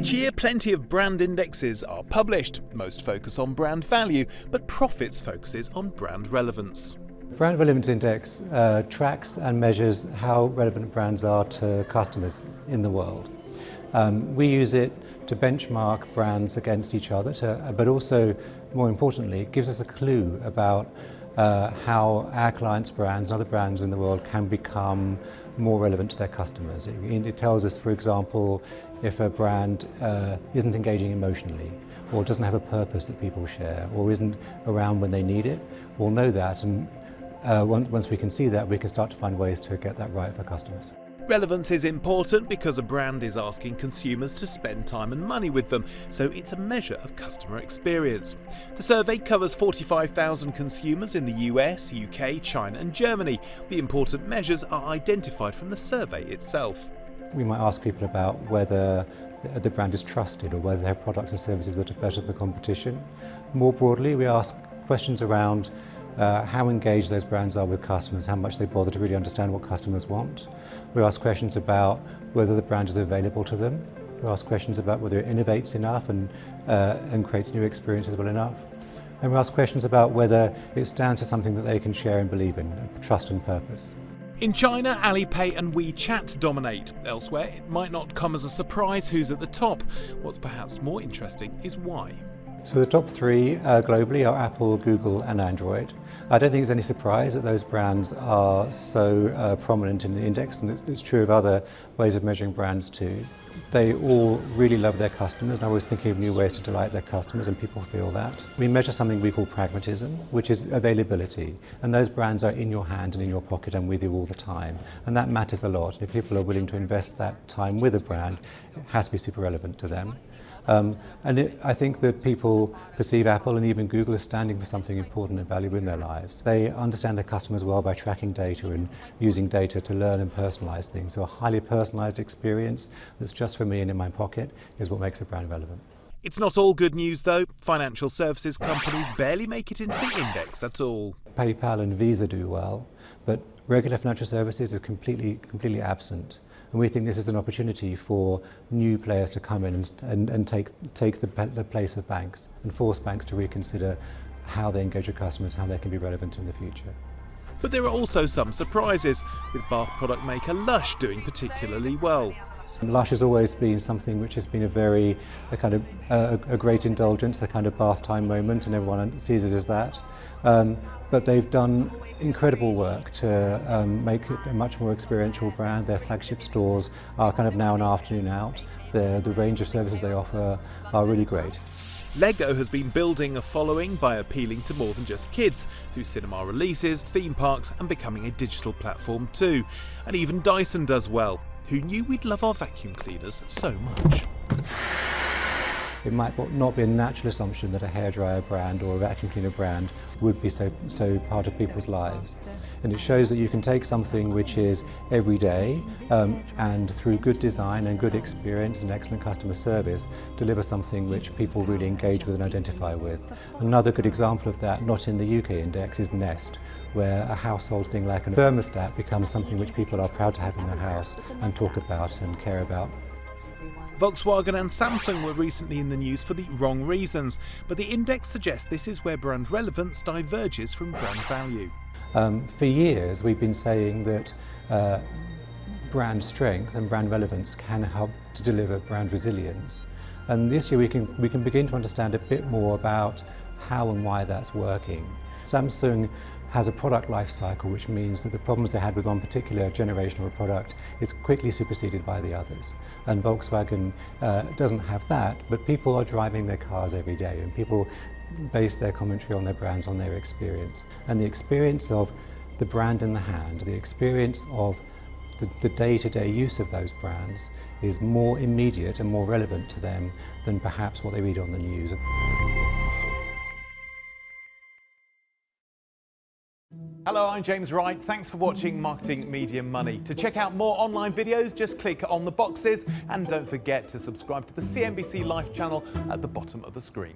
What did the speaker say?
Each year, plenty of brand indexes are published. Most focus on brand value, but Profits focuses on brand relevance. Brand Relevance Index tracks and measures how relevant brands are to customers in the world. We use it to benchmark brands against each other, but also, more importantly, it gives us a clue about how our clients' brands and other brands in the world can become more relevant to their customers. It tells us, for example, if a brand isn't engaging emotionally, or doesn't have a purpose that people share, or isn't around when they need it. We'll know that, and once we can see that, we can start to find ways to get that right for customers. Relevance is important because a brand is asking consumers to spend time and money with them, so it's a measure of customer experience. The survey covers 45,000 consumers in the US, UK, China and Germany. The important measures are identified from the survey itself. We might ask people about whether the brand is trusted or whether they have products and services that are better than the competition. More broadly, we ask questions around how engaged those brands are with customers, how much they bother to really understand what customers want. We ask questions about whether the brand is available to them. We ask questions about whether it innovates enough and creates new experiences well enough. And we ask questions about whether it stands for something that they can share and believe in, trust and purpose. In China, Alipay and WeChat dominate. Elsewhere, it might not come as a surprise who's at the top. What's perhaps more interesting is why. So the top three globally are Apple, Google and Android. I don't think it's any surprise that those brands are so prominent in the index, and it's true of other ways of measuring brands too. They all really love their customers and are always thinking of new ways to delight their customers, and people feel that. We measure something we call pragmatism, which is availability, and those brands are in your hand and in your pocket and with you all the time, and that matters a lot. If people are willing to invest that time with a brand, it has to be super relevant to them. I think that people perceive Apple and even Google as standing for something important and valuable in their lives. They understand their customers well by tracking data and using data to learn and personalize things. So a highly personalized experience that's just for me and in my pocket is what makes a brand relevant. It's not all good news though. Financial services companies barely make it into the index at all. PayPal and Visa do well, but regular financial services is completely absent. And we think this is an opportunity for new players to come in and take the place of banks and force banks to reconsider how they engage with customers, how they can be relevant in the future. But there are also some surprises, with bath product maker Lush doing particularly well. Lush has always been something which has been a great indulgence, a kind of bath time moment, and everyone sees it as that. But they've done incredible work to make it a much more experiential brand. Their flagship stores are kind of now an afternoon out. The range of services they offer are really great. Lego has been building a following by appealing to more than just kids through cinema releases, theme parks and becoming a digital platform too. And even Dyson does well. Who knew we'd love our vacuum cleaners so much? It might not be a natural assumption that a hairdryer brand or a vacuum cleaner brand would be so part of people's lives. And it shows that you can take something which is everyday and through good design and good experience and excellent customer service, deliver something which people really engage with and identify with. Another good example of that, not in the UK index, is Nest, where a household thing like a thermostat becomes something which people are proud to have in their house and talk about and care about. Volkswagen and Samsung were recently in the news for the wrong reasons, but the index suggests this is where brand relevance diverges from brand value. For years we've been saying that brand strength and brand relevance can help to deliver brand resilience. And this year we can begin to understand a bit more about how and why that's working. Samsung has a product life cycle, which means that the problems they had with one particular generation of a product is quickly superseded by the others. And Volkswagen doesn't have that, but people are driving their cars every day and people base their commentary on their brands, on their experience. And the experience of the brand in the hand, the experience of the day-to-day use of those brands is more immediate and more relevant to them than perhaps what they read on the news. Hello, I'm James Wright. Thanks for watching Marketing Media Money. To check out more online videos, just click on the boxes and don't forget to subscribe to the CNBC Life channel at the bottom of the screen.